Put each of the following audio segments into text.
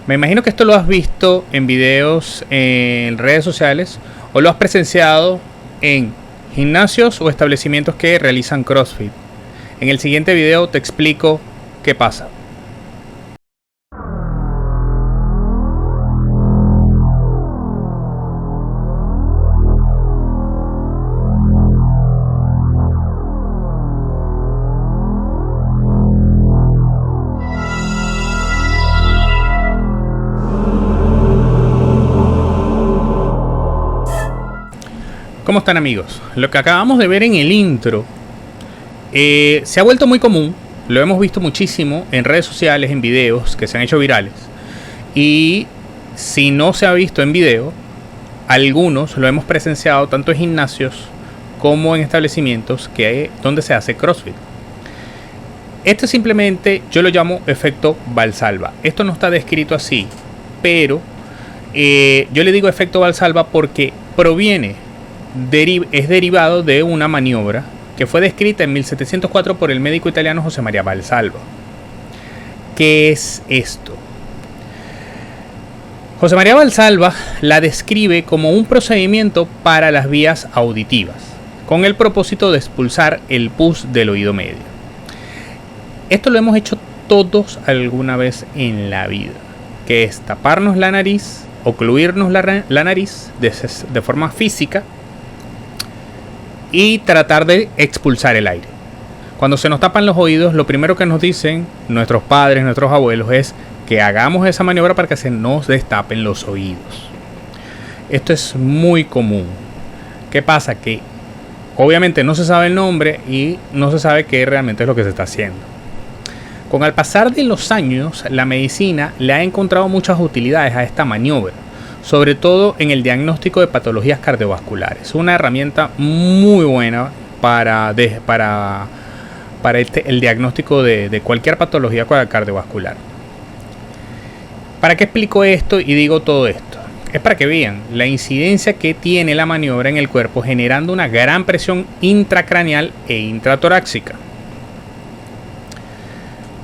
Me imagino que esto lo has visto en videos en redes sociales o lo has presenciado en gimnasios o establecimientos que realizan CrossFit. En el siguiente video te explico qué pasa. ¿Cómo están, amigos? Lo que acabamos de ver en el intro se ha vuelto muy común. Lo hemos visto muchísimo en redes sociales, en videos que se han hecho virales. Y si no se ha visto en video, algunos lo hemos presenciado tanto en gimnasios como en establecimientos donde se hace CrossFit. Este simplemente yo lo llamo efecto Valsalva. Esto no está descrito así, pero yo le digo efecto Valsalva porque es derivado de una maniobra que fue descrita en 1704 por el médico italiano José María Valsalva. ¿Qué es esto? José María Valsalva la describe como un procedimiento para las vías auditivas, con el propósito de expulsar el pus del oído medio. Esto lo hemos hecho todos alguna vez en la vida, que es taparnos la nariz, ocluirnos la nariz de forma física y tratar de expulsar el aire. Cuando se nos tapan los oídos, lo primero que nos dicen nuestros padres, nuestros abuelos, es que hagamos esa maniobra para que se nos destapen los oídos. Esto es muy común. ¿Qué pasa? Que obviamente no se sabe el nombre y no se sabe qué realmente es lo que se está haciendo. Con el pasar de los años, la medicina le ha encontrado muchas utilidades a esta maniobra, sobre todo en el diagnóstico de patologías cardiovasculares. Una herramienta muy buena para el diagnóstico de cualquier patología cardiovascular. ¿Para qué explico esto y digo todo esto? Es para que vean la incidencia que tiene la maniobra en el cuerpo, generando una gran presión intracraneal e intratorácica.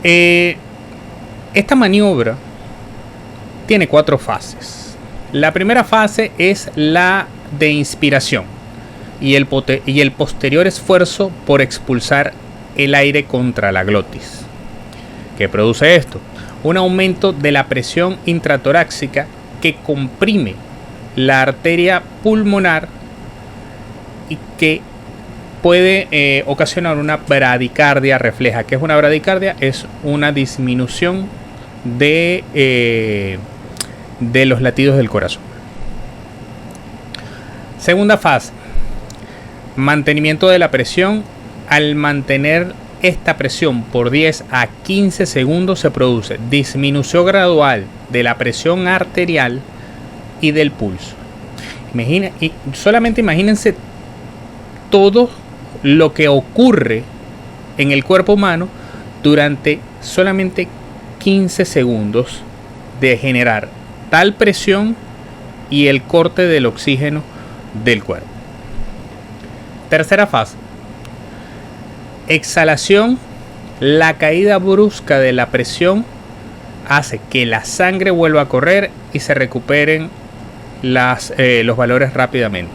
Esta maniobra tiene 4 fases. La primera fase es la de inspiración y el posterior esfuerzo por expulsar el aire contra la glotis. ¿Qué produce esto? Un aumento de la presión intratorácica que comprime la arteria pulmonar y que puede ocasionar una bradicardia refleja. ¿Qué es una bradicardia? Es una disminución de los latidos del corazón. Segunda fase, mantenimiento de la presión. Al mantener esta presión por 10 a 15 segundos se produce disminución gradual de la presión arterial y del pulso. Solamente imagínense todo lo que ocurre en el cuerpo humano durante solamente 15 segundos de generar tal presión y el corte del oxígeno del cuerpo. Tercera fase, exhalación. La caída brusca de la presión hace que la sangre vuelva a correr y se recuperen los valores rápidamente.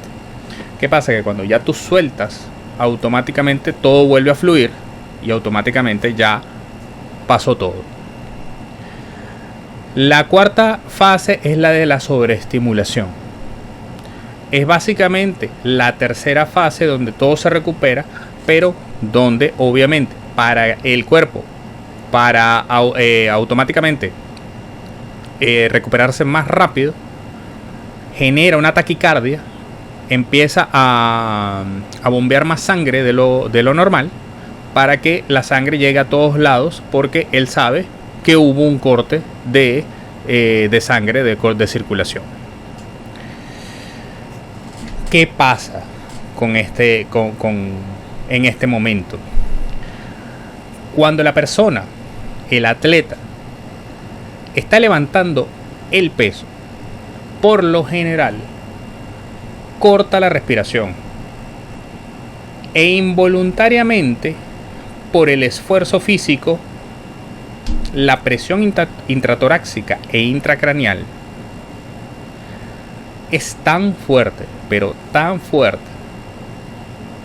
¿Qué pasa? Que cuando ya tú sueltas, automáticamente todo vuelve a fluir y automáticamente ya pasó todo. La cuarta fase es la de la sobreestimulación. Es básicamente la tercera fase donde todo se recupera, pero donde obviamente para el cuerpo, para automáticamente recuperarse más rápido, genera una taquicardia, empieza a bombear más sangre de lo normal para que la sangre llegue a todos lados, porque él sabe que hubo un corte de sangre, de circulación. ¿Qué pasa en este momento? Cuando la persona, el atleta, está levantando el peso, por lo general corta la respiración e involuntariamente, por el esfuerzo físico, la presión intratorácica e intracraneal es tan fuerte, pero tan fuerte,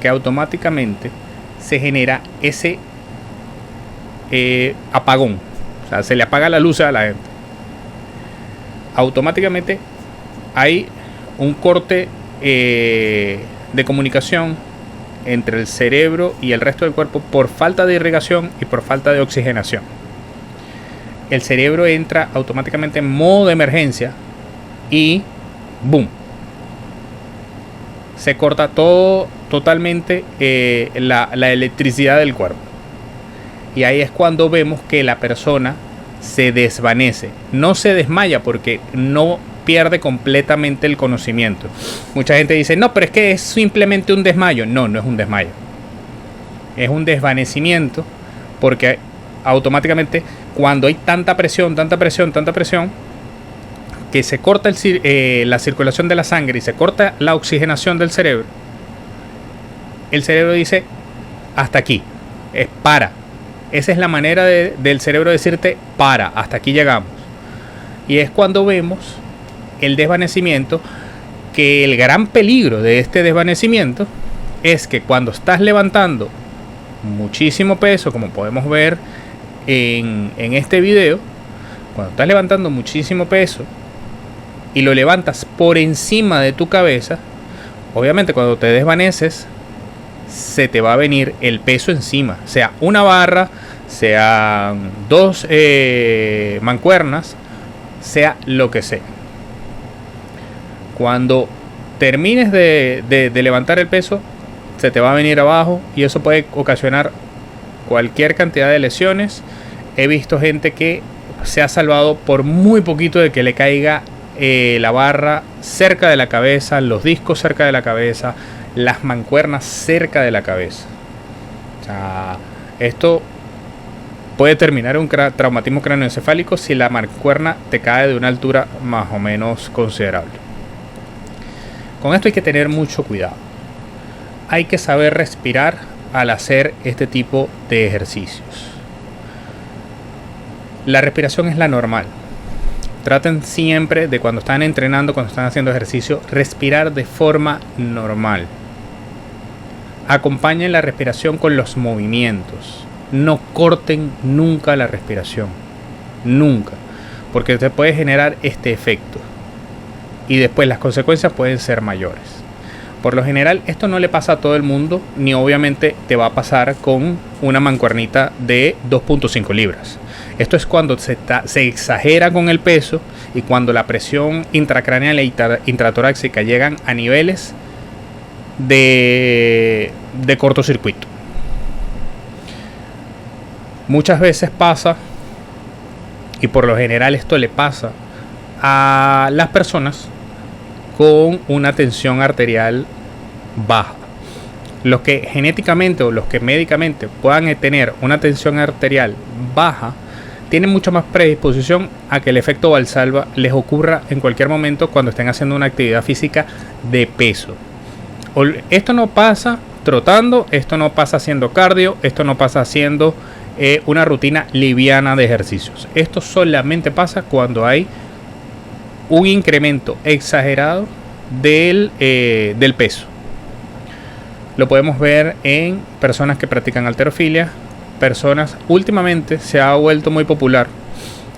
que automáticamente se genera ese apagón. O sea, se le apaga la luz a la gente. Automáticamente hay un corte de comunicación entre el cerebro y el resto del cuerpo por falta de irrigación y por falta de oxigenación. El cerebro entra automáticamente en modo de emergencia y ¡boom! Se corta todo totalmente la electricidad del cuerpo. Y ahí es cuando vemos que la persona se desvanece. No se desmaya porque no pierde completamente el conocimiento. Mucha gente dice, no, pero es que es simplemente un desmayo. No, no es un desmayo. Es un desvanecimiento porque automáticamente cuando hay tanta presión, que se corta la circulación de la sangre y se corta la oxigenación del cerebro, el cerebro dice, hasta aquí, para. Esa es la manera del cerebro decirte, para, hasta aquí llegamos. Y es cuando vemos el desvanecimiento, que el gran peligro de este desvanecimiento es que cuando estás levantando muchísimo peso, como podemos ver en este video, cuando estás levantando muchísimo peso y lo levantas por encima de tu cabeza, obviamente cuando te desvaneces se te va a venir el peso encima, sea una barra, sean dos mancuernas, sea lo que sea. Cuando termines de levantar el peso, se te va a venir abajo y eso puede ocasionar cualquier cantidad de lesiones. He visto gente que se ha salvado por muy poquito de que le caiga la barra cerca de la cabeza, los discos cerca de la cabeza, las mancuernas cerca de la cabeza. O sea, esto puede terminar en un traumatismo cráneoencefálico si la mancuerna te cae de una altura más o menos considerable. Con esto hay que tener mucho cuidado. Hay que saber respirar al hacer este tipo de ejercicios. La respiración es la normal. Traten siempre de, cuando están entrenando, cuando están haciendo ejercicio, respirar de forma normal. Acompañen la respiración con los movimientos. No corten nunca la respiración. Nunca. Porque te puede generar este efecto. Y después las consecuencias pueden ser mayores. Por lo general, esto no le pasa a todo el mundo, ni obviamente te va a pasar con una mancuernita de 2.5 libras. Esto es cuando se exagera con el peso y cuando la presión intracraneal e intratorácica llegan a niveles de cortocircuito. Muchas veces pasa, y por lo general esto le pasa a las personas con una tensión arterial baja. Los que genéticamente o los que médicamente puedan tener una tensión arterial baja tienen mucha más predisposición a que el efecto Valsalva les ocurra en cualquier momento cuando estén haciendo una actividad física de peso. Esto no pasa trotando, esto no pasa haciendo cardio, esto no pasa haciendo una rutina liviana de ejercicios. Esto solamente pasa cuando hay un incremento exagerado del peso. Lo podemos ver en personas que practican halterofilia. Personas, últimamente se ha vuelto muy popular,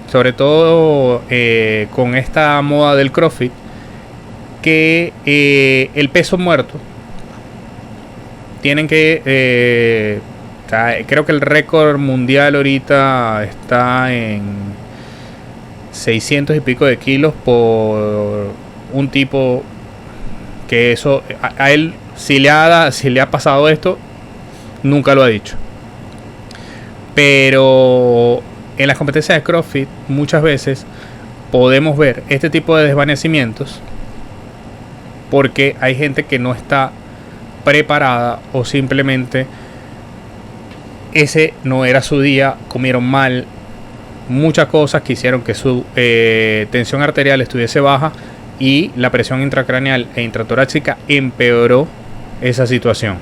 sobre todo con esta moda del CrossFit, que el peso muerto tienen que creo que el récord mundial ahorita está en 600 y pico de kilos por un tipo que eso a él si le ha pasado esto nunca lo ha dicho. Pero en las competencias de CrossFit muchas veces podemos ver este tipo de desvanecimientos porque hay gente que no está preparada o simplemente ese no era su día, comieron mal, muchas cosas que hicieron que su tensión arterial estuviese baja y la presión intracraneal e intratorácica empeoró esa situación.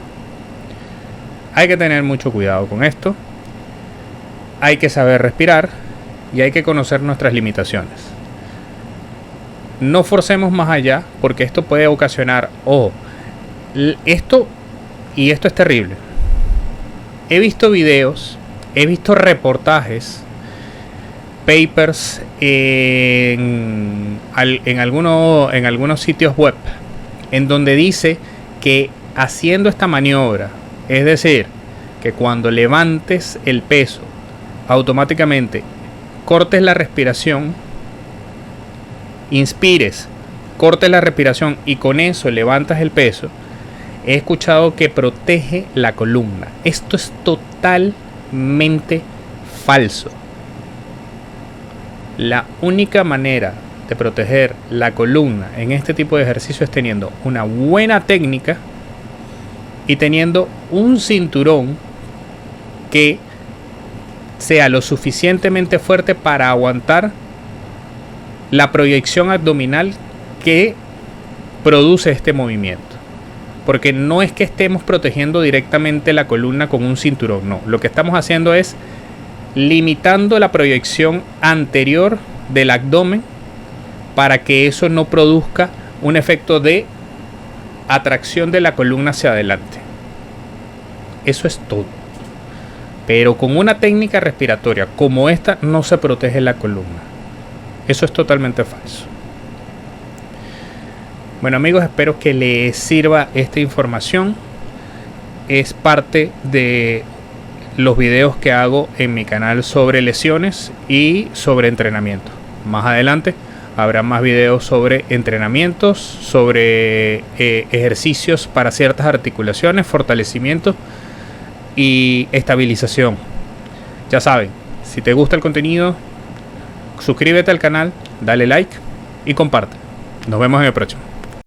Hay que tener mucho cuidado con esto. Hay que saber respirar y hay que conocer nuestras limitaciones. No forcemos más allá, porque esto puede ocasionar, esto es terrible. He visto videos, he visto reportajes, papers en algunos sitios web, en donde dice que haciendo esta maniobra, es decir, que cuando levantes el peso, automáticamente cortes la respiración, inspires, cortes la respiración y con eso levantas el peso, he escuchado que protege la columna. Esto es totalmente falso. La única manera de proteger la columna en este tipo de ejercicio es teniendo una buena técnica y teniendo un cinturón que sea lo suficientemente fuerte para aguantar la proyección abdominal que produce este movimiento. Porque no es que estemos protegiendo directamente la columna con un cinturón, no. Lo que estamos haciendo es limitando la proyección anterior del abdomen para que eso no produzca un efecto de atracción de la columna hacia adelante. Eso es todo. Pero con una técnica respiratoria como esta no se protege la columna. Eso es totalmente falso. Bueno amigos, espero que les sirva esta información. Es parte de los videos que hago en mi canal sobre lesiones y sobre entrenamiento. Más adelante habrá más videos sobre entrenamientos, sobre ejercicios para ciertas articulaciones, fortalecimiento y estabilización. Ya saben, si te gusta el contenido, suscríbete al canal, dale like y comparte. Nos vemos en el próximo.